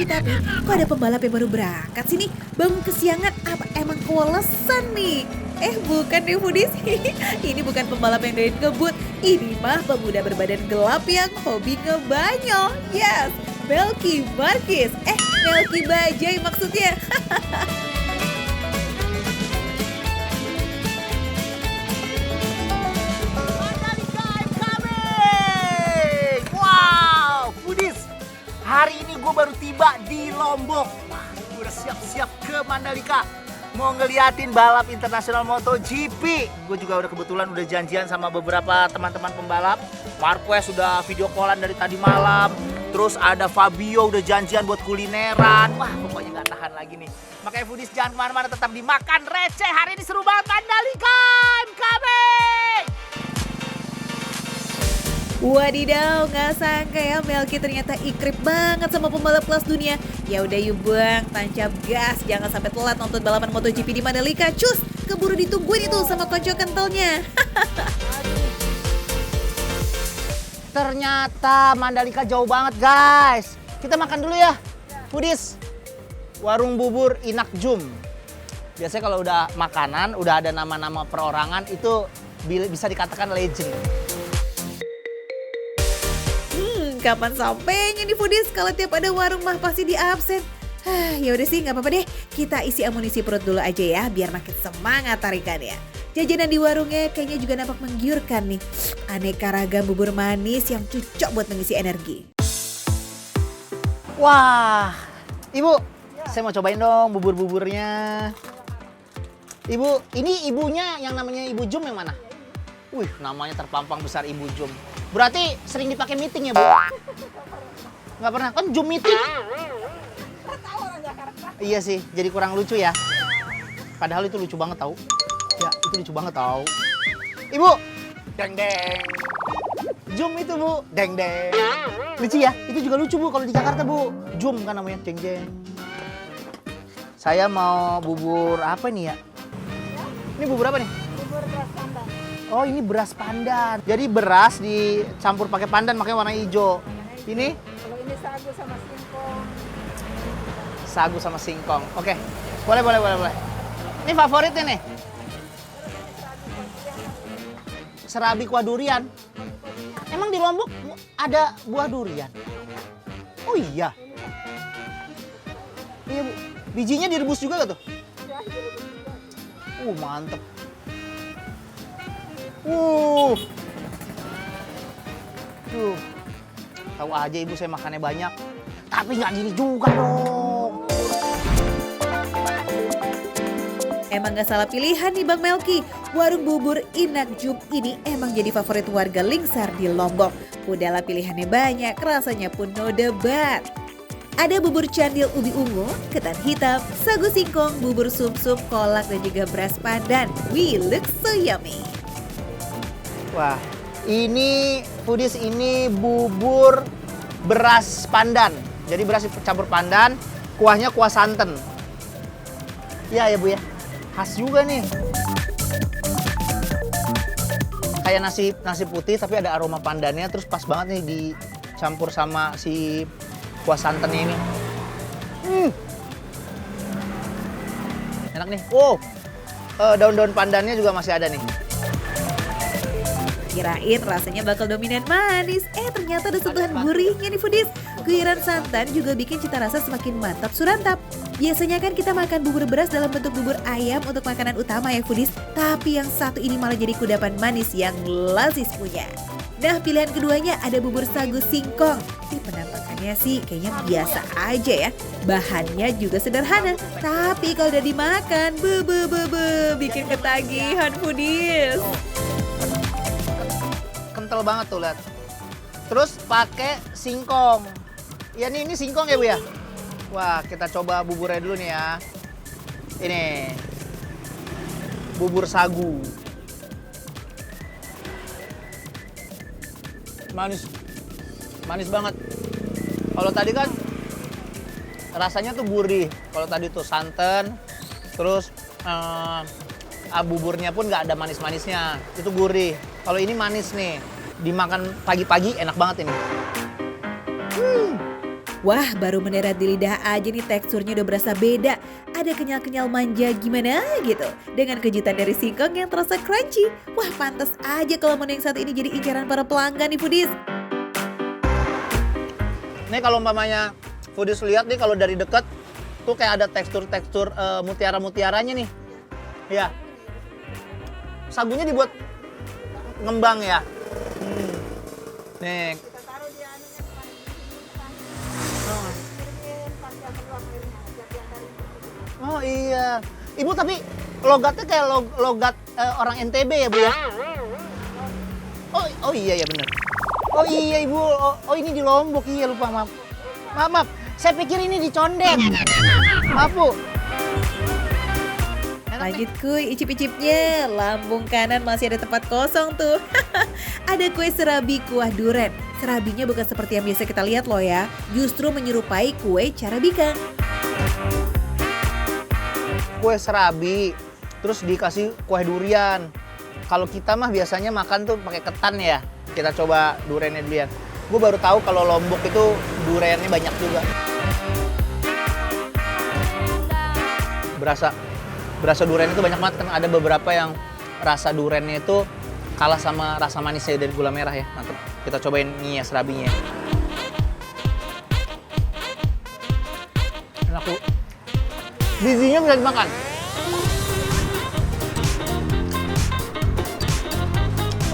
Tapi kok ada pembalap yang baru berangkat sih nih? Bangun kesiangan apa emang kewalasan nih? Bukan deh foodies. Ini bukan pembalap yang doyan ngebut. Ini mah pemuda berbadan gelap yang hobi ngebanyol. Yes, Melky Marquez. Melky Bajaj maksudnya. Hari ini gue baru tiba di Lombok. Wah, gue udah siap-siap ke Mandalika. Mau ngeliatin balap internasional MotoGP. Gue juga kebetulan udah janjian sama beberapa teman-teman pembalap. Marquez udah video callan dari tadi malam. Terus ada Fabio udah janjian buat kulineran. Wah, pokoknya gak tahan lagi nih. Makanya foodies jangan kemana-mana, tetap dimakan receh. Hari ini seru banget Mandalika. I'm coming! Wadidaw, nggak sangka ya Melky ternyata ikrip banget sama pembalap kelas dunia. Ya udah yuk bang, tancap gas, jangan sampai telat nonton balapan MotoGP di Mandalika. Cus, keburu ditungguin itu sama konco kentalnya. Ternyata Mandalika jauh banget guys. Kita makan dulu ya, foodies. Warung bubur Inak Jum. Biasanya kalau udah makanan, udah ada nama-nama perorangan, itu bisa dikatakan legend. Kapan sampainya nih foodies kalau tiap ada warung mah pasti di absen. Ya udah sih, nggak apa-apa deh. Kita isi amunisi perut dulu aja ya, biar makin semangat tarikannya. Jajanan di warungnya kayaknya juga nampak menggiurkan nih. Aneka ragam bubur manis yang cocok buat mengisi energi. Wah, Ibu, saya mau cobain dong bubur-buburnya. Ibu, ini ibunya yang namanya Ibu Jum yang mana? Wih, namanya terpampang besar Ibu Jum. Berarti sering dipakai meeting ya, Bu? Nggak pernah, kan Jum meeting. Iya sih, jadi kurang lucu ya. Padahal itu lucu banget tau. Ya, itu lucu banget tau. Ibu, deng deng. Jum itu Bu, deng deng. Lucu ya, itu juga lucu Bu kalau di Jakarta Bu. Jum kan namanya, deng deng. Saya mau bubur apa nih ya? Ini bubur apa nih? Bubur beras pandan. Oh, ini beras pandan. Jadi beras dicampur pakai pandan makanya warna hijau. Ini? Kalau ini sagu sama singkong. Sagu sama singkong. Oke. Boleh. Ini favoritnya nih. Serabi kuah durian. Emang di Lombok ada buah durian? Oh iya. Iya, Bu. Bijinya direbus juga gak tuh? Mantep. Tahu aja Ibu saya makannya banyak. Tapi nggak gini juga dong. Emang gak salah pilihan nih Bang Melky. Warung bubur Inak Jum ini emang jadi favorit warga Lingsar di Lombok. Udahlah pilihannya banyak, rasanya pun no debat. Ada bubur candil ubi ungu, ketan hitam, sagu singkong, bubur sum-sum, kolak, dan juga beras pandan. We look so yummy. Wah, ini foodies, ini bubur beras pandan. Jadi beras campur pandan, kuahnya kuah santan. Iya ya Bu ya, khas juga nih. Kayak nasi putih tapi ada aroma pandannya, terus pas banget nih dicampur sama si kuah santannya ini. Enak nih. Daun-daun pandannya juga masih ada nih. Kirain rasanya bakal dominan manis, ternyata ada sentuhan gurihnya nih foodies. Guyuran santan juga bikin cita rasa semakin mantap surantap. Biasanya kan kita makan bubur beras dalam bentuk bubur ayam untuk makanan utama ya foodies. Tapi yang satu ini malah jadi kudapan manis yang lazis punya. Nah, pilihan keduanya ada bubur sagu singkong. Penampakannya sih kayaknya biasa aja ya. Bahannya juga sederhana, tapi kalau udah dimakan, bikin ketagihan foodies. Kental banget tuh, lihat. Terus pakai singkong. Ya ini singkong ya Bu ya? Wah, kita coba buburnya dulu nih ya. Ini bubur sagu. Manis banget. Kalau tadi kan rasanya tuh gurih. Kalau tadi tuh santan, terus buburnya pun nggak ada manis-manisnya. Itu gurih. Kalau ini manis nih. Dimakan pagi-pagi enak banget ini. Wah, baru mendarat di lidah aja nih teksturnya udah berasa beda. Ada kenyal-kenyal manja gimana gitu. Dengan kejutan dari singkong yang terasa crunchy. Wah, pantas aja kalau menu yang satu ini jadi incaran para pelanggan nih foodies. Nih kalau umpamanya foodies lihat nih kalau dari dekat tuh kayak ada tekstur-tekstur mutiara-mutiaranya nih. Ya. Sagunya dibuat ngembang ya. Nih. Kita taruh di anunya depan di sini. Kirimin panjang peluang airnya. Biar dari itu. Oh iya. Ibu tapi logatnya kayak logat orang NTB ya, Bu ya? Oh iya ya benar. Oh iya Ibu. Oh ini di Lombok. Iya lupa, maaf. Maaf. Saya pikir ini di Condet. Maaf, Bu. Lanjut kuy, icip-icipnya. Lambung kanan masih ada tempat kosong tuh. Ada kue serabi kuah duren. Serabinya bukan seperti yang biasa kita lihat loh ya. Justru menyerupai kue carabika. Kue serabi, terus dikasih kue durian. Kalau kita mah biasanya makan tuh pakai ketan ya. Kita coba durennya dulu ya. Gue baru tahu kalau Lombok itu durennya banyak juga. Berasa durian itu banyak banget kan, ada beberapa yang rasa duriannya itu kalah sama rasa manisnya dari gula merah ya. Mantap. Kita cobain nih ya serabinya. Enak tuh. Bijinya bisa dimakan.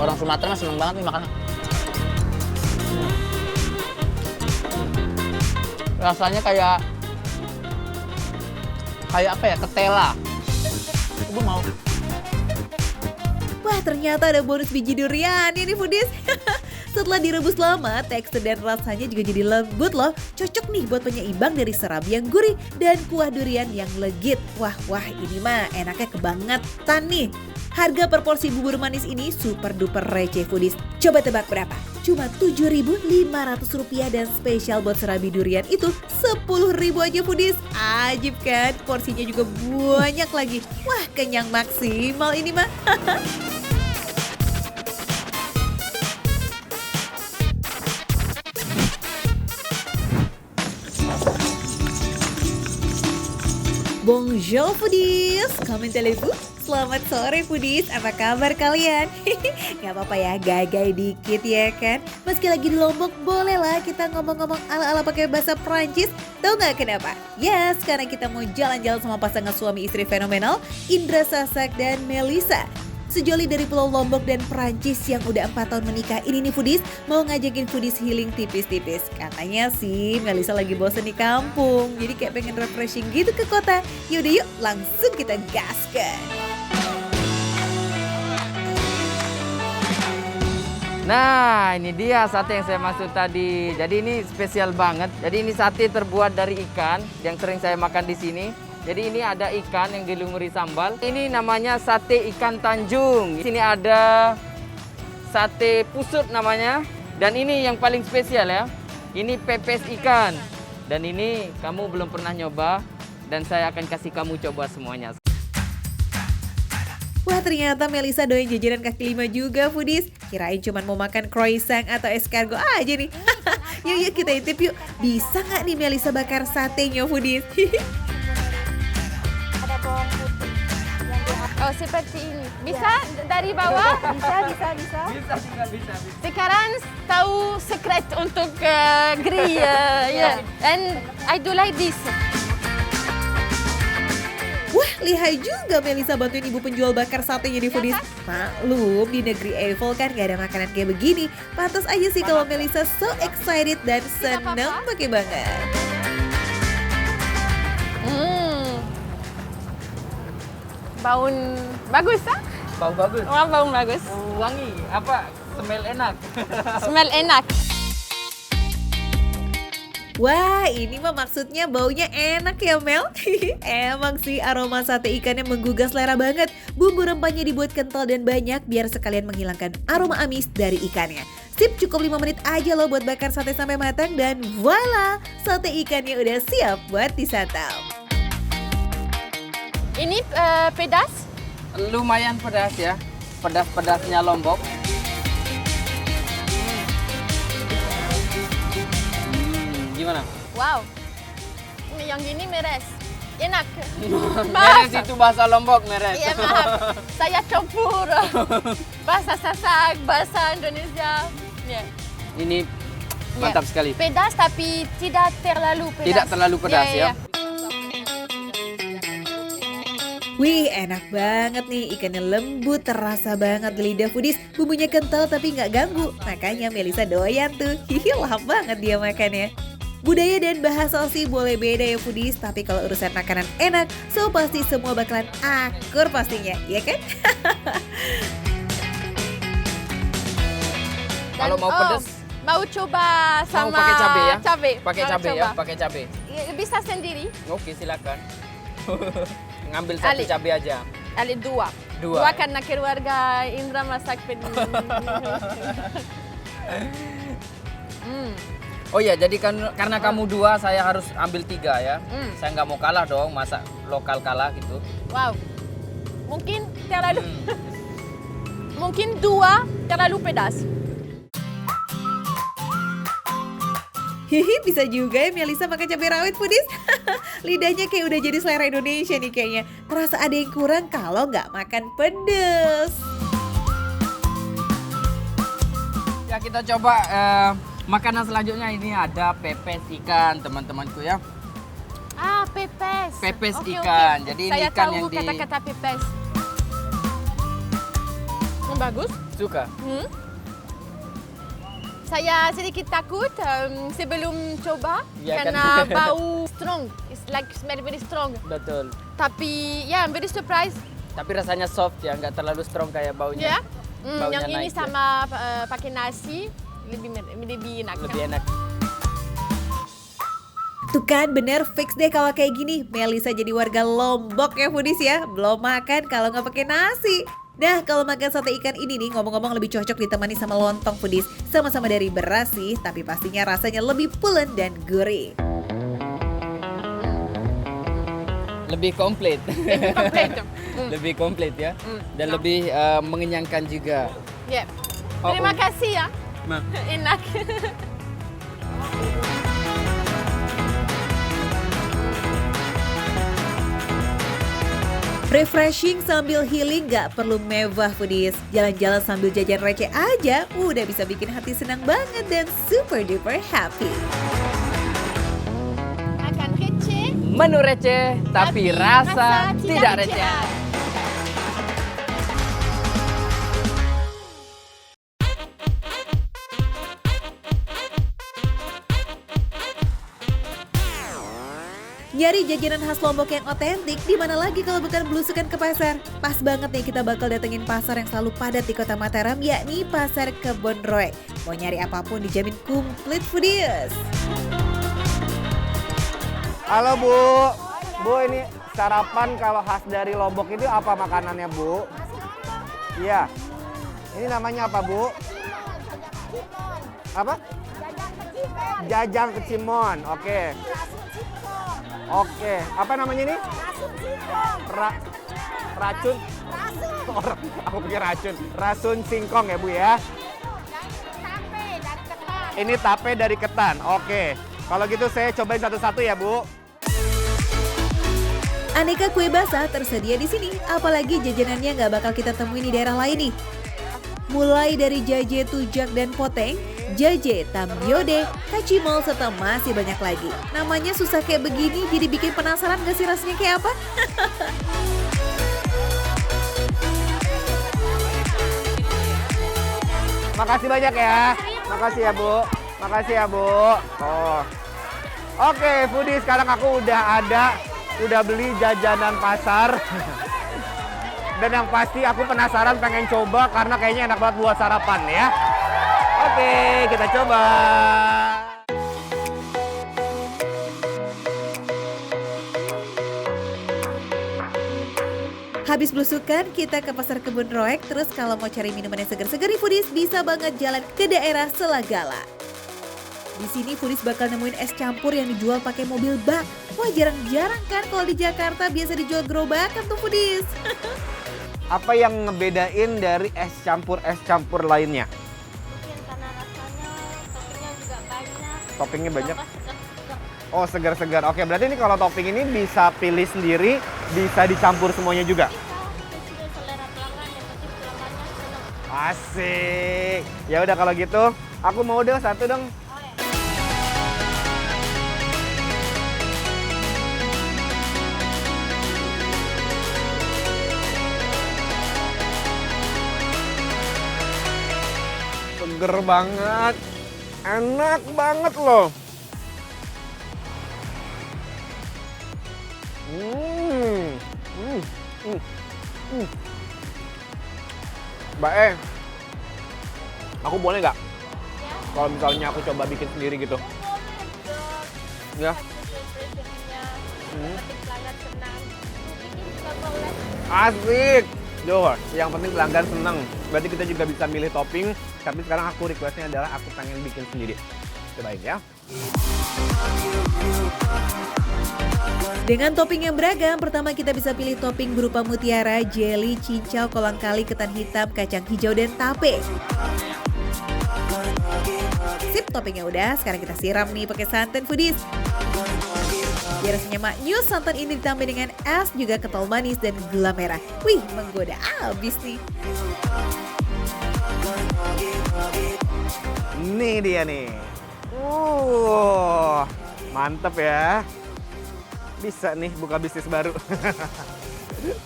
Orang Sumatera mah seneng banget nih makan. Rasanya kayak apa ya? Ketela. Gue mau. Wah, ternyata ada bonus biji durian ini foodies. Setelah direbus lama, tekstur dan rasanya juga jadi lembut loh. Cocok nih buat penyeimbang dari serabi yang gurih dan kuah durian yang legit. Wah, ini mah enaknya kebangetan nih. Harga per porsi bubur manis ini super duper receh foodies. Coba tebak berapa? Cuma Rp7.500 dan spesial buat serabi durian itu Rp10.000 aja foodies. Ajib kan? Porsinya juga banyak lagi. Wah, kenyang maksimal ini mah. Bonjour foodies, comment allez-vous? Selamat sore foodies, apa kabar kalian? Gak apa-apa ya, gagay dikit ya kan? Meski lagi di Lombok, bolehlah kita ngomong-ngomong ala-ala pakai bahasa Prancis. Tahu gak kenapa? Yes, karena kita mau jalan-jalan sama pasangan suami istri fenomenal, Indra Sasak dan Melisa. Sejoli dari Pulau Lombok dan Prancis yang udah 4 tahun menikah ini nih foodies mau ngajakin foodies healing tipis-tipis. Katanya sih Melisa lagi bosen di kampung, jadi kayak pengen refreshing gitu ke kota. Yaudah yuk langsung kita gaskan. Nah, ini dia sate yang saya maksud tadi. Jadi ini spesial banget. Jadi ini sate terbuat dari ikan yang sering saya makan di sini. Jadi ini ada ikan yang dilumuri sambal. Ini namanya sate ikan Tanjung. Di sini ada sate pusut namanya. Dan ini yang paling spesial ya. Ini pepes ikan. Dan ini kamu belum pernah nyoba. Dan saya akan kasih kamu coba semuanya. Wah, ternyata Melisa doyan jajanan kaki lima juga foodies. Kirain cuma mau makan croissant atau escargot aja nih. Yuk kita intip yuk. Bisa nggak nih Melisa bakar satenya foodies? Ada bawang putih. Oh, seperti ini. Bisa dari bawah? Bisa. Sekarang tahu secret untuk grill. Yeah. And I do like this. Wah, lihai juga Melisa bantuin ibu penjual bakar satenya di foodies. Maklum, di negeri Eiffel kan gak ada makanan kayak begini. Pantas aja sih kalau Melisa so excited dan seneng pakai banget. Bau bagus, ah? Bau bagus. Oh, bau bagus. Wangi, apa? Smell enak. Smell enak. Wah, ini mah maksudnya baunya enak ya Mel? Emang sih aroma sate ikannya menggugah selera banget. Bumbu rempahnya dibuat kental dan banyak biar sekalian menghilangkan aroma amis dari ikannya. Sip, cukup 5 menit aja loh buat bakar sate sampai matang dan voila, sate ikannya udah siap buat disantap. Ini pedas. Lumayan pedas ya. Pedas-pedasnya Lombok. Gimana? Wow. Ini yang gini meres. Enak. Meres itu bahasa Lombok, meres. Iya, maaf. Saya campur bahasa Sasak, bahasa Indonesia. Ya. Ini mantap sekali. Pedas tapi tidak terlalu pedas. Tidak terlalu pedas ya. Wih, enak banget nih. Ikannya lembut, terasa banget di lidah foodies. Bumbunya kental tapi nggak ganggu. Makanya Melisa doyan tuh. Hihi, lahap banget dia makannya. Budaya dan bahasa Aussie boleh beda ya foodies, tapi kalau urusan makanan enak, so pasti semua bakalan akur pastinya, ya kan? Kalau mau pedas, mau coba sama mau pakai cabai ya? Pakai Mau cabai ya, coba. pakai cabai. Bisa sendiri. Oke, silakan. Ngambil satu Ali. cabai aja. Ada dua. Dua. Karena keluarga Indra masak pedas. Oh iya, jadi karena kamu dua, saya harus ambil tiga ya. Saya nggak mau kalah dong, masa lokal kalah gitu. Wow. Mungkin terlalu mungkin dua terlalu pedas. Hihi, bisa juga ya Melisa pakai cabai rawit foodies. Lidahnya kayak udah jadi selera Indonesia nih kayaknya. Terasa ada yang kurang kalau nggak makan pedes. Ya kita coba makanan selanjutnya, ini ada pepes ikan teman-temanku ya. Ah, pepes. Pepes Oke, ikan. oke. Jadi ini saya ikan tahu yang di- kata-kata pepes. Bagus. Suka? Saya sedikit takut sebelum coba Ya, kan? karena bau strong. It's like smell very strong. Betul. Tapi ya, I'm very surprised. Tapi rasanya soft ya, nggak terlalu strong kayak baunya. Ya. Baunya Yang ini naik ya. sama pakai nasi lebih enak. Lebih enak. Tuh kan bener fix deh kalau kayak gini. Melisa jadi warga Lombok ya foodies ya. Belum makan kalau nggak pakai nasi. Nah kalau makan sate ikan ini nih ngomong-ngomong lebih cocok ditemani sama lontong foodies. Sama-sama dari beras sih, tapi pastinya rasanya lebih pulen dan gurih. Lebih komplit. Komplit. Lebih komplit ya. Dan lebih mengenyangkan juga. Ya. Oh, Terima oh. kasih ya. Nah. Enak. Refreshing sambil healing gak perlu mewah foodies. Jalan-jalan sambil jajan receh aja udah bisa bikin hati senang banget dan super duper happy. Makan receh. Menu receh, tapi rasa tidak receh. Nyari jajanan khas Lombok yang otentik, di mana lagi kalau bukan belusukan ke pasar? Pas banget nih kita bakal datengin pasar yang selalu padat di kota Mataram, yakni Pasar Kebon Roek. Mau nyari apapun dijamin komplit foodies. Halo Bu. Bu, ini sarapan kalau khas dari Lombok itu apa makanannya Bu? Iya. Ini namanya apa Bu? Apa? Jajang kecimon. Oke. Oke. Apa namanya ini? Racun. Orang, aku pikir racun. Rasun singkong ya Bu ya? Ini tape dari ketan. Oke. Kalau gitu saya cobain satu-satu ya Bu. Aneka kue basah tersedia di sini, apalagi jajanannya nggak bakal kita temuin di daerah lain nih. Mulai dari jaje tujak dan poteng, jaje tamyode, kacimol, serta masih banyak lagi. Namanya susah kayak begini, jadi bikin penasaran gak sih rasanya kayak apa? Makasih banyak ya. Makasih ya Bu. Makasih ya Bu. Oh. Oke, foodie, sekarang aku udah beli jajanan pasar. Dan yang pasti aku penasaran pengen coba karena kayaknya enak banget buat sarapan ya. Oke, kita coba. Habis belusukan, kita ke Pasar Kebun Roek. Terus kalau mau cari minuman yang segar-segar nih foodies, bisa banget jalan ke daerah Selagala. Di sini foodies bakal nemuin es campur yang dijual pakai mobil bak. Wah, jarang-jarang kan kalau di Jakarta biasa dijual gerobakan tuh foodies. Apa yang ngebedain dari es campur lainnya? Mungkin karena rasanya toppingnya juga banyak. Toppingnya banyak. Tambah sedap juga. Oh, segar-segar. Oke, berarti ini kalau topping ini bisa pilih sendiri, bisa dicampur semuanya juga. Sudah selera pelanggan, yang penting pelanggannya senang. Asik. Ya udah kalau gitu, aku mau dong satu dong. Seger banget. Enak banget loh. Mbak aku boleh nggak? Kalau misalnya aku coba bikin sendiri gitu. Ya. Penting pelanggan senang. Bikin juga boleh. Asik. Yo, yang penting pelanggan seneng. Berarti kita juga bisa milih topping. Tapi sekarang aku requestnya adalah aku pengen bikin sendiri. Cobain ya. Dengan topping yang beragam, pertama kita bisa pilih topping berupa mutiara, jelly, cincau, kolang kali, ketan hitam, kacang hijau, dan tape. Sip, toppingnya udah. Sekarang kita siram nih pakai santan foodies. Biar rasanya maknyus, santan ini ditambah dengan es, juga kental manis dan gula merah. Wih, menggoda abis nih. Ini dia nih. Mantep ya. Bisa nih buka bisnis baru.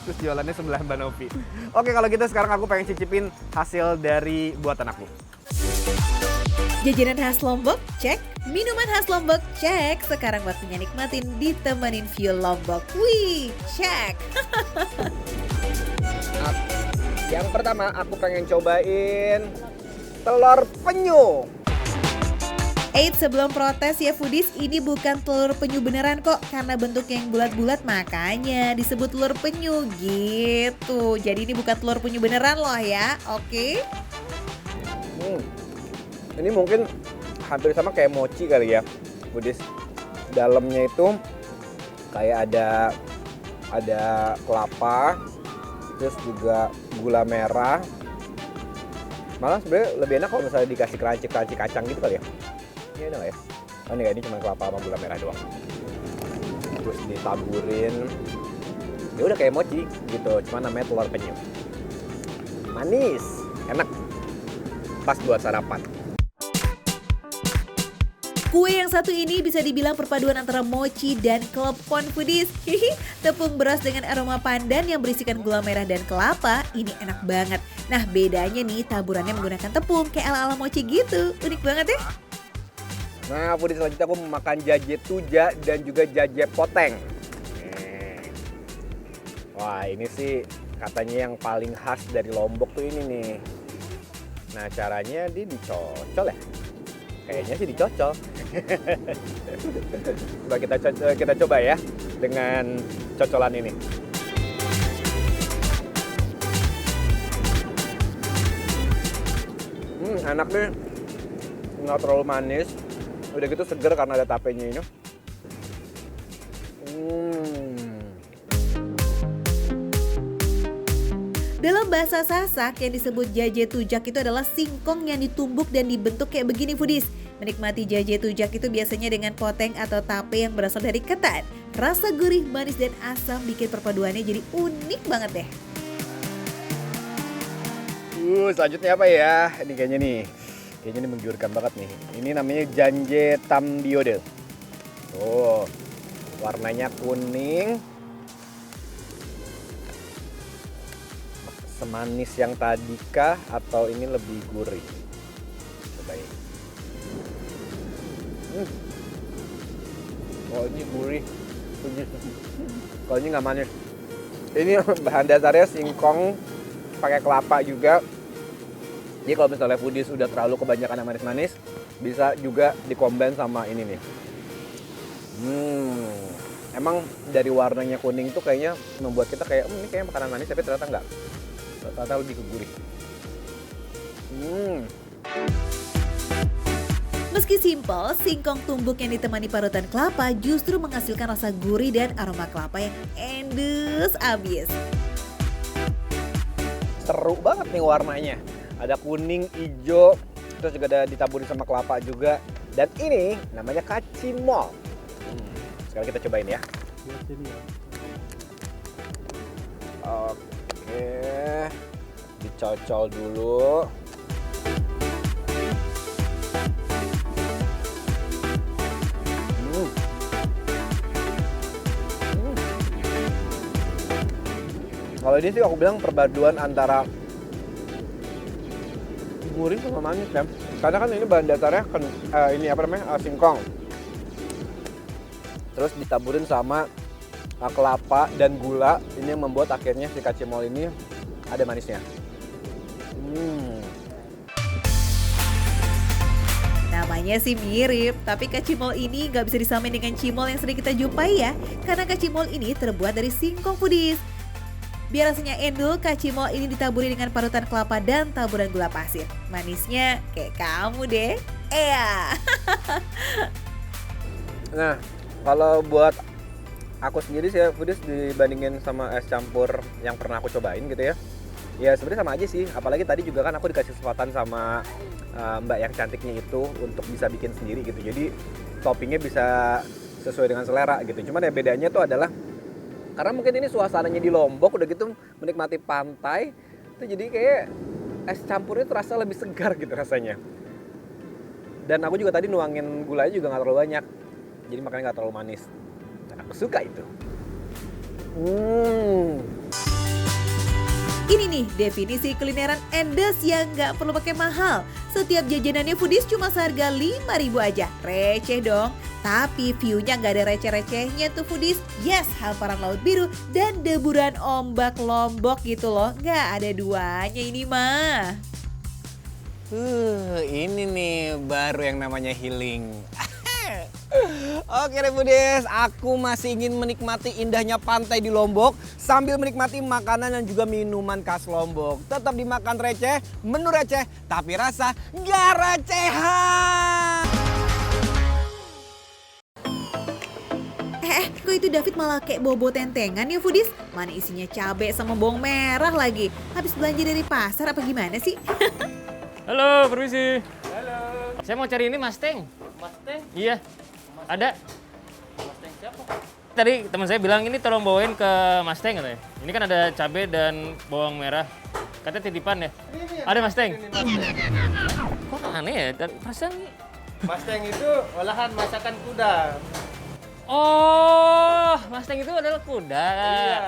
Terus jualannya sebelah Mbak Novi. Oke, kalau gitu sekarang aku pengen cicipin hasil dari buatan aku. Jajanan khas Lombok, cek. Minuman khas Lombok, cek. Sekarang waktunya nikmatin ditemenin view Lombok. Wih, cek. Yang pertama aku pengen cobain telur penyu. Eits, sebelum protes ya foodies, ini bukan telur penyu beneran kok. Karena bentuknya yang bulat-bulat makanya disebut telur penyu gitu. Jadi ini bukan telur penyu beneran loh ya, oke? Ini mungkin hampir sama kayak mochi kali ya, foodies. Dalamnya itu kayak ada kelapa, terus juga gula merah. Malah sebenarnya lebih enak kalau misalnya dikasih crunchy kacang gitu kali ya. Ini enak ya? Oh enggak, ini cuma kelapa sama gula merah doang. Terus ditaburin. Ya udah kayak mochi gitu, cuma namanya telur penyu. Manis, enak. Pas buat sarapan. Kue yang satu ini bisa dibilang perpaduan antara mochi dan klepon foodies. Tepung beras dengan aroma pandan yang berisikan gula merah dan kelapa, ini enak banget. Nah bedanya nih taburannya menggunakan tepung kayak ala-ala mochi gitu. Unik banget ya. Nah, foodies selanjutnya aku makan jaje tuja dan juga jaje poteng. Wah, ini sih katanya yang paling khas dari Lombok tuh ini nih. Nah, caranya dia dicocol ya? Kayaknya sih dicocol. Coba kita coba ya dengan cocolan ini. Enak nih. Nggak terlalu manis. Udah gitu seger karena ada tapenya ini. Dalam bahasa Sasak yang disebut jaje tujak itu adalah singkong yang ditumbuk dan dibentuk kayak begini foodies. Menikmati jaje tujak itu biasanya dengan poteng atau tape yang berasal dari ketan. Rasa gurih, manis, dan asam bikin perpaduannya jadi unik banget deh. Selanjutnya apa ya? Ini kayaknya ini menggiurkan banget nih. Ini namanya janje tamdiode. Oh, warnanya kuning. Semanis yang tadi kah atau ini lebih gurih? Cobain. Oh, ini gurih. Kalau ini nggak manis. Ini bahan dasarnya singkong, pakai kelapa juga. Jadi kalau misalnya foodies udah terlalu kebanyakan yang manis-manis, bisa juga dikombin sama ini nih. Emang dari warnanya kuning tuh kayaknya membuat kita kayak ini kayak makanan manis, tapi ternyata enggak. Ternyata lebih ke gurih. Meski simpel, singkong tumbuk yang ditemani parutan kelapa justru menghasilkan rasa gurih dan aroma kelapa yang endes abis. Seru banget nih warnanya. Ada kuning, hijau, terus juga ada ditaburin sama kelapa juga. Dan ini namanya kacimol. Sekarang kita cobain ya. Oke, dicocol dulu. Kalau ini sih aku bilang perpaduan antara gurih sama manis ya. Karena kan ini bahan dasarnya ini apa namanya singkong. Terus ditaburin sama kelapa dan gula. Ini yang membuat akhirnya si kacimol ini ada manisnya. Namanya sih mirip, tapi kacimol ini nggak bisa disamain dengan cimol yang sering kita jumpai ya. Karena kacimol ini terbuat dari singkong foodies. Biar rasanya endul, kacimol ini ditaburi dengan parutan kelapa dan taburan gula pasir. Manisnya kayak kamu deh. Nah, kalau buat aku sendiri sih foodies dibandingin sama es campur yang pernah aku cobain gitu ya. Ya sebenarnya sama aja sih, apalagi tadi juga kan aku dikasih kesempatan sama mbak yang cantiknya itu untuk bisa bikin sendiri gitu. Jadi toppingnya bisa sesuai dengan selera gitu. Cuman ya bedanya tuh adalah karena mungkin ini suasananya di Lombok udah gitu menikmati pantai, itu jadi kayak es campurnya terasa lebih segar gitu rasanya. Dan aku juga tadi nuangin gulanya juga nggak terlalu banyak, jadi makanya nggak terlalu manis. Dan aku suka itu. Ini nih definisi kulineran endes yang nggak perlu pakai mahal. Setiap jajanannya foodies cuma seharga 5.000 aja. Receh dong. Tapi view-nya nggak ada receh-recehnya tuh foodies. Yes, hamparan laut biru dan deburan ombak Lombok gitu loh. Nggak ada duanya ini mah. Ini nih baru yang namanya healing. Oke deh foodies, aku masih ingin menikmati indahnya pantai di Lombok sambil menikmati makanan dan juga minuman khas Lombok. Tetap dimakan receh, menu receh, tapi rasa gak recehan. Kok itu David malah kayak bobo tentengan ya foodies? Mana isinya cabai sama bawang merah lagi? Habis belanja dari pasar apa gimana sih? Halo, permisi. Halo. Saya mau cari ini Mustang. Mustang? Iya. Ada. Mustang siapa? Tadi teman saya bilang ini tolong bawain ke Mustang katanya. Ini kan ada cabai dan bawang merah. Katanya titipan ya. Ada Mustang. Kok aneh ya? Dan perasaan Mustang itu olahan masakan kuda. oh, Mustang itu adalah kuda. Iya.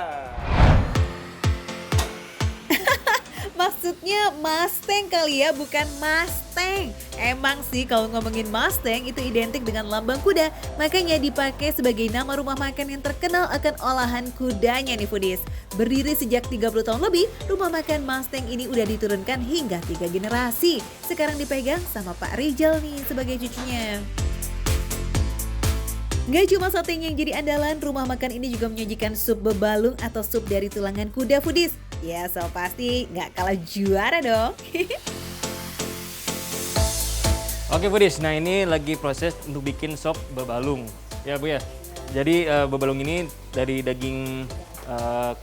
Maksudnya Mustang kali ya, bukan Mustang. Emang sih kalau ngomongin Mustang itu identik dengan lambang kuda. Makanya dipakai sebagai nama rumah makan yang terkenal akan olahan kudanya nih foodies. Berdiri sejak 30 tahun lebih, rumah makan Mustang ini udah diturunkan hingga 3 generasi. Sekarang dipegang sama Pak Rijal nih sebagai cucunya. Gak cuma satenya yang jadi andalan, rumah makan ini juga menyajikan sup bebalung atau sup dari tulangan kuda foodies. Ya, so pasti gak kalah juara dong. Oke foodies, nah ini lagi proses untuk bikin sop bebalung. Ya Bu ya. Jadi bebalung ini dari daging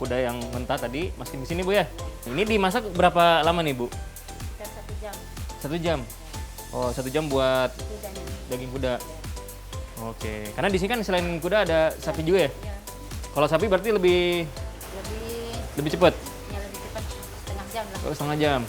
kuda yang mentah tadi, masukin di sini Bu ya. Ini dimasak berapa lama nih Bu? 1 jam 1 jam. Oh, 1 jam buat kudanya. daging kuda. Oke, karena di sini kan selain kuda ada sapi juga ya? Ya, Kalau sapi berarti lebih lebih cepat? ya lebih cepat setengah jam lah. Oh, setengah jam.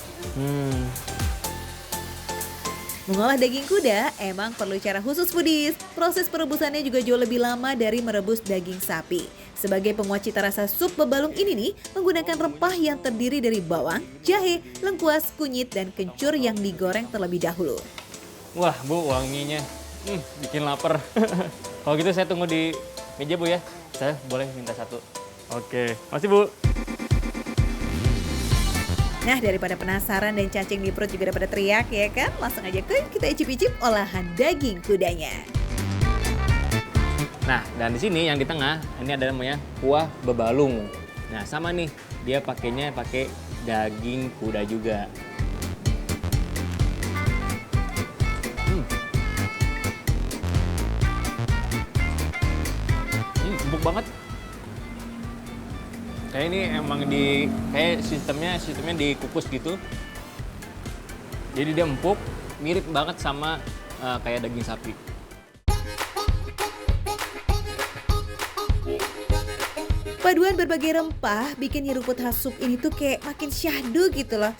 Mengolah daging kuda emang perlu cara khusus foodies. Proses perebusannya juga jauh lebih lama dari merebus daging sapi. Sebagai penguat cita rasa sup bebalung ini nih, menggunakan rempah yang terdiri dari bawang, jahe, lengkuas, kunyit, dan kencur yang digoreng terlebih dahulu. Wah Bu, wanginya bikin lapar. Kalau gitu saya tunggu di meja Bu ya. Saya boleh minta 1. Oke, makasih Bu. Nah, daripada penasaran dan cacing di perut juga daripada teriak ya kan? Langsung aja kita icip-icip olahan daging kudanya. Nah, dan di sini yang di tengah ini ada namanya kuah bebalung. Nah, sama nih, dia pakainya pakai daging kuda juga. Ini empuk banget. Kayak ini emang kayak sistemnya dikukus gitu. Jadi dia empuk, mirip banget sama kayak daging sapi. Paduan berbagai rempah bikin nyeruput khas sup ini tuh kayak makin syahdu gitu loh.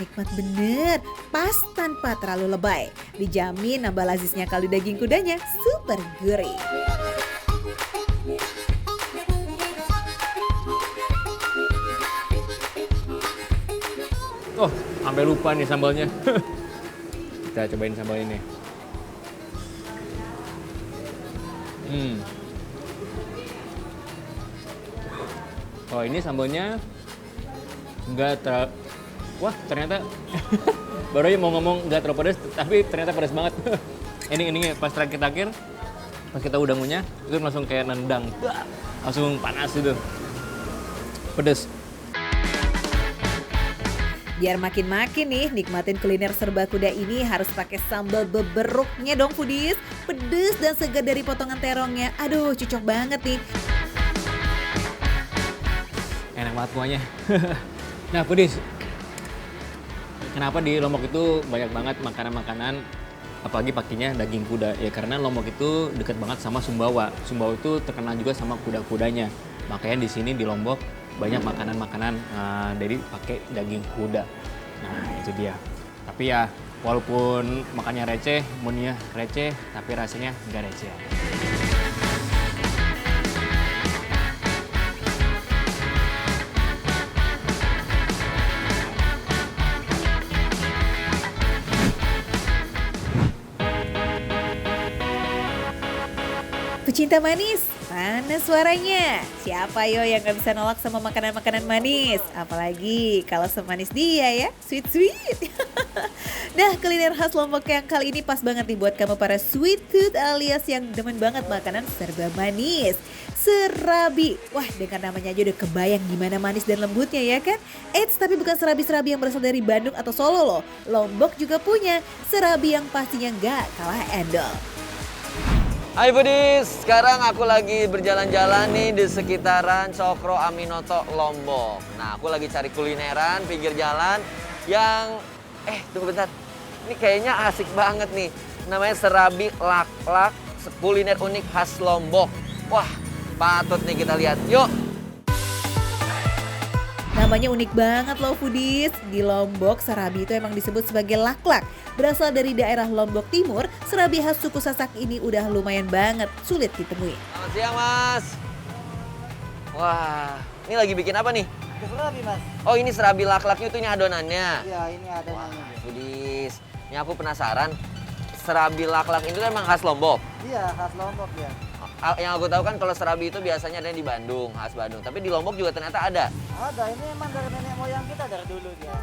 Nikmat bener, pas tanpa terlalu lebay. Dijamin nambah lazisnya kaldu daging kudanya super gurih. Oh, sampai lupa nih sambalnya. Kita cobain sambal ini. Oh, ini sambalnya nggak terlalu... Wah, ternyata baru aja mau ngomong nggak terlalu pedas, tapi ternyata pedas banget. Ending-endingnya pas terakhir-terakhir, pas kita udah ngunyah, itu langsung kayak nendang. Langsung panas gitu. Pedas. Biar makin-makin nih nikmatin kuliner serba kuda ini harus pakai sambal beberuknya dong foodies. Pedes dan segar dari potongan terongnya. Aduh, cocok banget nih. Enak banget semuanya. Nah, foodies, kenapa di Lombok itu banyak banget makanan-makanan, apalagi pakainya daging kuda? Ya karena Lombok itu dekat banget sama Sumbawa. Sumbawa itu terkenal juga sama kuda-kudanya. Makanya di sini di Lombok banyak makanan-makanan dari pakai daging kuda. Nah, itu dia. Tapi ya, walaupun makannya receh, moodnya receh, tapi rasanya nggak receh. Pecinta manis, mana suaranya? Siapa yo yang gak bisa nolak sama makanan-makanan manis? Apalagi kalau semanis dia ya, sweet-sweet. Nah, kuliner khas Lombok yang kali ini pas banget nih buat kamu para sweet tooth alias yang demen banget makanan serba manis. Serabi, wah dengan namanya aja udah kebayang gimana manis dan lembutnya ya kan? Eits, tapi bukan serabi-serabi yang berasal dari Bandung atau Solo loh. Lombok juga punya serabi yang pastinya gak kalah endol. Hai Budis, sekarang aku lagi berjalan-jalan nih di sekitaran Cokro Aminoto Lombok. Nah, aku lagi cari kulineran pinggir jalan yang tunggu bentar. Ini kayaknya asik banget nih. Namanya Serabi Lak-Lak, kuliner unik khas Lombok. Wah, patut nih kita lihat. Yuk. Namanya unik banget loh foodies. Di Lombok, serabi itu emang disebut sebagai lak-lak. Berasal dari daerah Lombok Timur, serabi khas suku Sasak ini udah lumayan banget sulit ditemui. Selamat siang, Mas. Wah, ini lagi bikin apa nih? Serabi, Mas. Oh, ini serabi lak-laknya itu ini adonannya. Iya, ini adonannya. Budis, ini aku penasaran. Serabi lak-lak itu emang khas Lombok? Iya, khas Lombok ya. Yang aku tahu kan kalau serabi itu biasanya ada di Bandung, khas Bandung. Tapi di Lombok juga ternyata ada. Ada, ini emang dari nenek moyang kita dari dulu dia.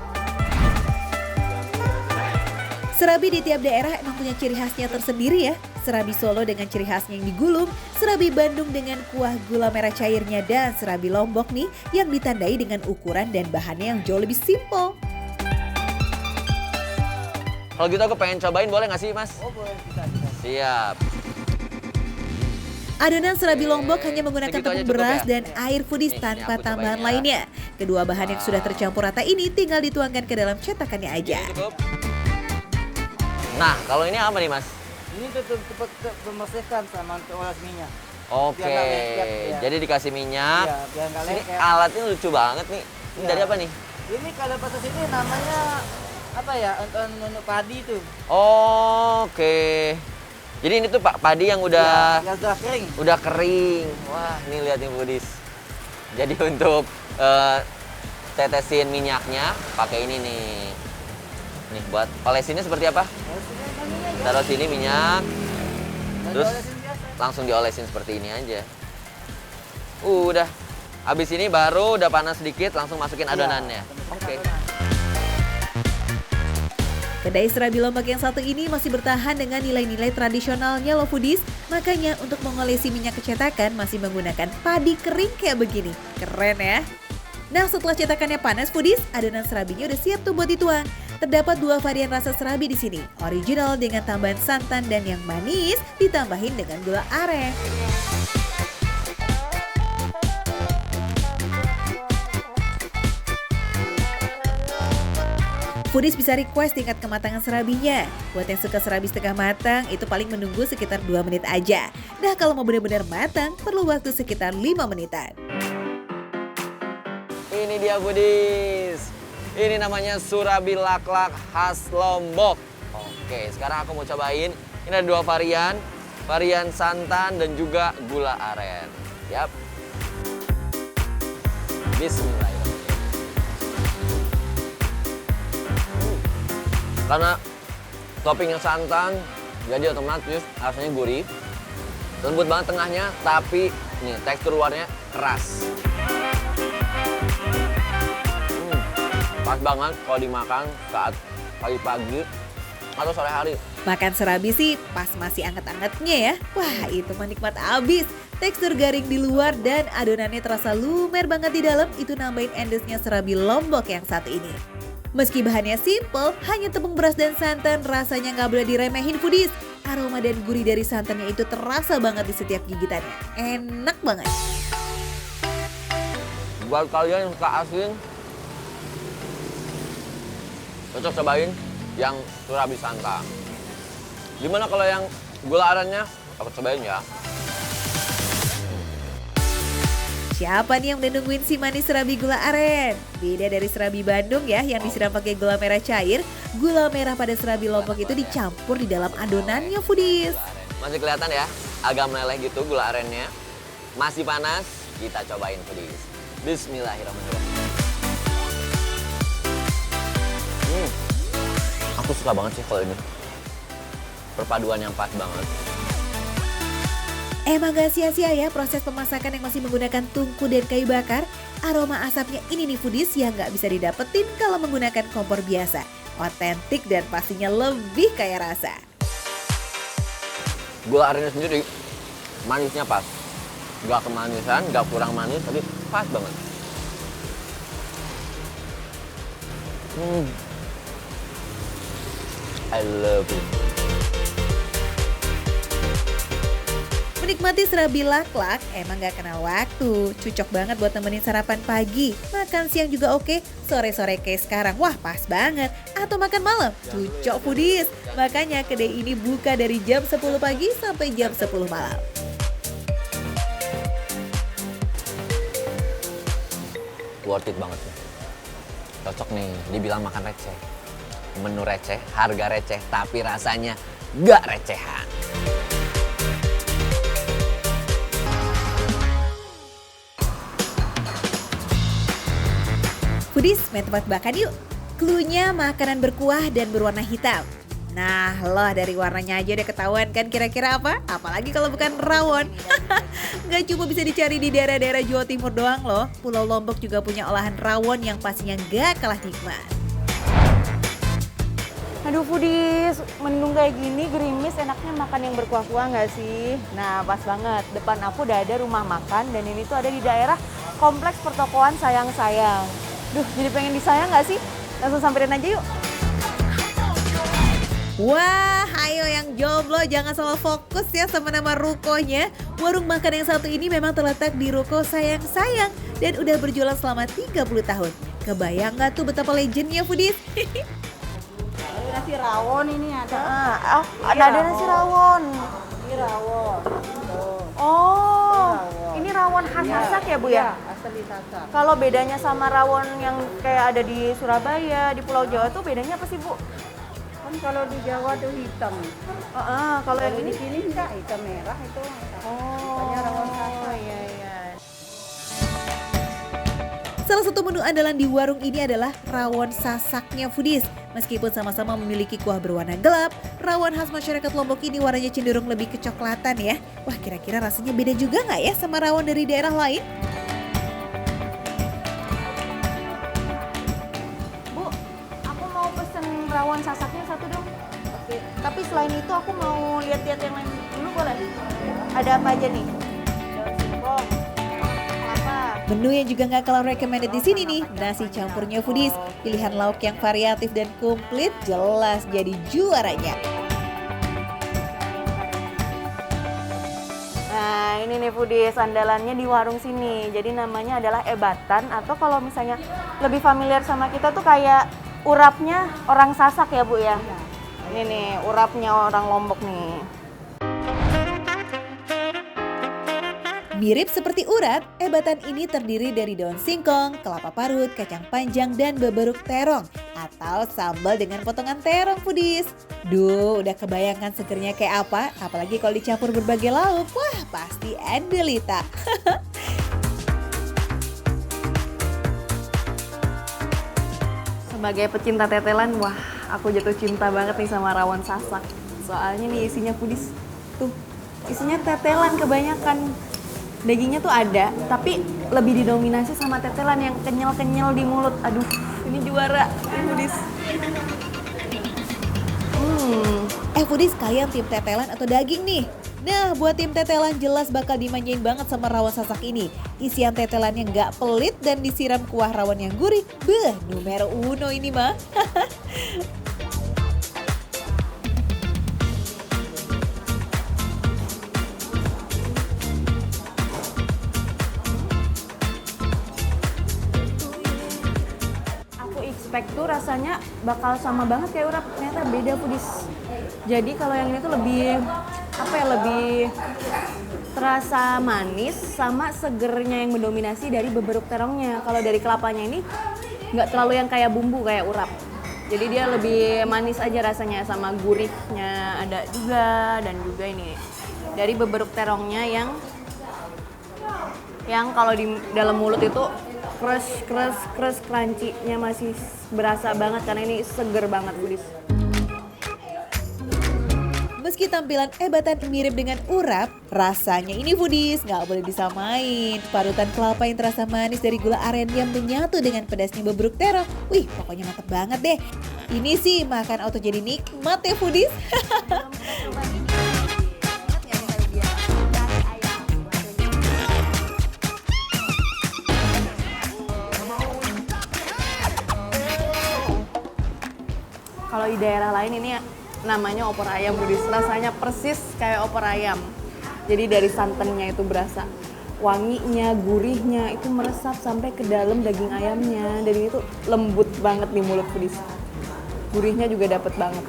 Serabi di tiap daerah emang punya ciri khasnya tersendiri ya. Serabi Solo dengan ciri khasnya yang digulung, serabi Bandung dengan kuah gula merah cairnya, dan serabi Lombok nih yang ditandai dengan ukuran dan bahannya yang jauh lebih simpel. Kalau gitu aku pengen cobain, boleh nggak sih, Mas? Oh, boleh, bisa. Siap. Adonan serabi Lombok hanya menggunakan Segitu aja tepung cukup beras ya? dan air foodies Nih, tanpa aku tambahan cobain ya. lainnya. Kedua bahan yang sudah tercampur rata ini tinggal dituangkan ke dalam cetakannya aja. Cukup. Nah, kalau ini apa nih, Mas? Ini untuk membersihkan sama untuk olah minyak. Oke, Biar nggak lengket, ya. jadi dikasih minyak. Iya, biar nggak Ini lengket. alatnya lucu banget nih. Ini Iya. dari apa nih? Ini kalau bahasa sini namanya apa ya? Untuk padi itu. Oke. Jadi ini tuh padi yang udah Ya, sudah kering. udah kering. Wah, ini lihat nih Budis. Jadi untuk tetesin minyaknya pakai ini nih. Nih buat olesinnya seperti apa? Taruh sini minyak. Terus langsung diolesin seperti ini aja. Udah. Habis ini baru udah panas sedikit langsung masukin adonannya. Oke. Kedai serabi Lombok yang satu ini masih bertahan dengan nilai-nilai tradisionalnya loh foodies. Makanya untuk mengolesi minyak kecetakan masih menggunakan padi kering kayak begini. Keren ya. Nah, setelah cetakannya panas foodies, adonan serabinya udah siap tuh buat dituang. Terdapat 2 varian rasa serabi di sini. Original dengan tambahan santan dan yang manis ditambahin dengan gula aren. Foodies bisa request tingkat kematangan serabinya. Buat yang suka serabi setengah matang, itu paling menunggu sekitar 2 menit aja. Nah, kalau mau benar-benar matang, perlu waktu sekitar 5 menitan. dia Budis. Ini namanya surabi laklak khas Lombok. Oke, sekarang aku mau cobain. Ini ada 2 varian. Varian santan dan juga gula aren. Yap. Bismillahirrahmanirrahim. Karena toppingnya santan, jadi otomatis rasanya gurih. Lembut banget tengahnya, tapi nih tekstur luarnya keras. Pas banget kalau dimakan saat pagi-pagi atau sore hari. Makan serabi sih pas masih anget-angetnya ya. Wah, itu menikmat abis. Tekstur garing di luar dan adonannya terasa lumer banget di dalam, itu nambahin endesnya serabi Lombok yang satu ini. Meski bahannya simple, hanya tepung beras dan santan, rasanya nggak boleh diremehin foodies. Aroma dan gurih dari santannya itu terasa banget di setiap gigitannya. Enak banget. Buat kalian yang suka asin, cocok cobain yang surabi santan. Gimana kalau yang gula arennya? Aku cobain ya. Siapa nih yang udah nungguin si manis serabi gula aren? Beda dari serabi Bandung ya yang disiram pakai gula merah cair. Gula merah pada serabi Lombok itu dicampur di dalam adonannya foodies. Masih kelihatan ya, agak meleleh gitu gula arennya. Masih panas, kita cobain foodies. Bismillahirrahmanirrahim. Aku suka banget sih kalau ini. Perpaduan yang pas banget. Emang gak sia-sia ya proses pemasakan yang masih menggunakan tungku dan kayu bakar. Aroma asapnya ini nih foodies yang gak bisa didapetin kalau menggunakan kompor biasa. Otentik dan pastinya lebih kaya rasa. Gula arennya sendiri manisnya pas. Gak kemanisan, gak kurang manis, tapi pas banget. I love it. Menikmati serabi laklak emang gak kenal waktu. Cocok banget buat temenin sarapan pagi. Makan siang juga oke, sore-sore kayak sekarang. Wah pas banget. Atau makan malam, cocok foodies. Makanya kedai ini buka dari jam 10 pagi sampai jam 10 malam. Worth it banget nih. Cocok nih, dibilang makan receh. Menu receh, harga receh, tapi rasanya gak recehan. Foodies, main tebak-tebakan yuk. Cluenya makanan berkuah dan berwarna hitam. Nah loh, dari warnanya aja udah ketahuan kan kira-kira apa? Apalagi kalau bukan rawon. Gak cuma bisa dicari di daerah-daerah Jawa Timur doang loh. Pulau Lombok juga punya olahan rawon yang pastinya gak kalah nikmat. Aduh foodies, mendung kayak gini gerimis enaknya makan yang berkuah-kuah nggak sih? Nah pas banget, depan aku udah ada rumah makan dan ini tuh ada di daerah Kompleks Pertokoan Sayang-Sayang. Duh jadi pengen disayang nggak sih? Langsung samperin aja yuk. Wah, ayo yang jomblo jangan salah fokus ya sama nama rukonya. Warung makan yang satu ini memang terletak di Ruko Sayang-Sayang dan udah berjualan selama 30 tahun. Kebayang nggak tuh betapa legendnya foodies? Nasi rawon ini ada. Ada nasi rawon. Ini rawon. Oh, ini rawon khas Sasak ya Bu ya? Asli Sasak. Kalau bedanya sama rawon yang kayak ada di Surabaya, di Pulau Jawa tuh bedanya apa sih Bu? Kan kalau di Jawa tuh hitam. Kalau yang Di ini? sini enggak, hitam merah itu. Makanya rawon Sasak. Iya. Salah satu menu andalan di warung ini adalah rawon sasaknya foodies. Meskipun sama-sama memiliki kuah berwarna gelap, rawon khas masyarakat Lombok ini warnanya cenderung lebih kecoklatan ya. Wah kira-kira rasanya beda juga nggak ya sama rawon dari daerah lain? Bu, aku mau pesen rawon sasaknya satu dong. Oke. Tapi selain itu aku mau lihat-lihat yang lain dulu boleh? Ada apa aja nih? Daun singkong, kelapa. Menu yang juga nggak kalah recommended di sini nih, nasi campurnya foodies. Pilihan lauk yang variatif dan komplit jelas jadi juaranya. Nah ini nih foodies andalannya di warung sini. Jadi namanya adalah ebatan atau kalau misalnya lebih familiar sama kita tuh kayak urapnya orang Sasak ya Bu ya. Ini nih urapnya orang Lombok nih. Mirip seperti urat, ebatan ini terdiri dari daun singkong, kelapa parut, kacang panjang, dan beberuk terong. Atau sambal dengan potongan terong foodies. Duh, udah kebayangkan segernya kayak apa? Apalagi kalau dicampur berbagai lauk. Wah, pasti endelita. Sebagai pecinta tetelan, wah aku jatuh cinta banget nih sama rawon sasak. Soalnya nih isinya foodies, tuh isinya tetelan kebanyakan. Dagingnya tuh ada, tapi lebih didominasi sama tetelan yang kenyal-kenyal di mulut. Aduh, ini juara foodies. Foodies, kalian tim tetelan atau daging nih? Nah, buat tim tetelan jelas bakal dimanjain banget sama rawon sasak ini. Isian tetelannya nggak pelit dan disiram kuah rawon yang gurih. Beuh, numero uno ini mah. Aku expect tuh rasanya bakal sama banget kayak urap, ternyata beda foodies. Jadi kalau yang ini tuh lebih lebih terasa manis sama segernya yang mendominasi dari beberuk terongnya. Kalau dari kelapanya ini nggak terlalu yang kayak bumbu kayak urap. Jadi dia lebih manis aja rasanya sama gurihnya ada juga, dan juga ini dari beberuk terongnya yang kalau di dalam mulut itu crush crunchy-nya masih berasa banget karena ini seger banget foodies. Meski tampilan ebatan mirip dengan urap, rasanya ini foodies nggak boleh disamain. Parutan kelapa yang terasa manis dari gula aren yang menyatu dengan pedasnya beberuk terong. Wih, pokoknya mantep banget deh. Ini sih makan auto jadi nikmat ya foodies. Kalau di daerah lain ini namanya opor ayam foodies, rasanya persis kayak opor ayam. Jadi dari santannya itu berasa wanginya, gurihnya itu meresap sampai ke dalam daging ayamnya, dan itu lembut banget di mulut foodies. Gurihnya juga dapet banget.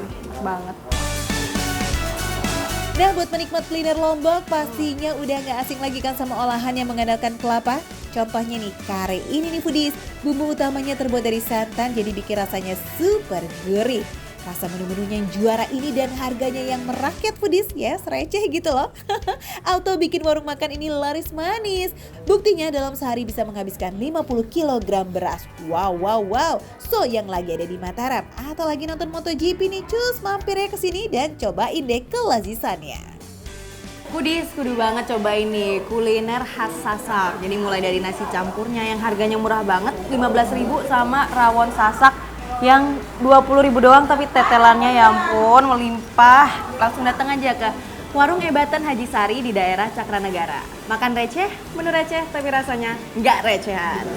Nah, buat penikmat kuliner Lombok pastinya udah nggak asing lagi kan sama olahan yang mengandalkan kelapa. Contohnya nih, kare ini nih foodies. Bumbu utamanya terbuat dari santan jadi bikin rasanya super gurih. Rasa menu-menunya yang juara ini dan harganya yang merakyat foodies, ya receh gitu loh. Auto bikin warung makan ini laris manis. Buktinya dalam sehari bisa menghabiskan 50 kg beras. Wow. So yang lagi ada di Mataram atau lagi nonton MotoGP nih, cus mampir ya ke sini dan cobain deh kelazisannya. Foodies, kudu banget cobain nih kuliner khas Sasak. Jadi mulai dari nasi campurnya yang harganya murah banget, 15.000, sama rawon sasak yang 20.000 doang, tapi tetelannya ya ampun melimpah. Langsung datang aja ke Warung Ebatan Haji Sari di daerah Cakranegara. Makan receh, menu receh, tapi rasanya nggak recehan.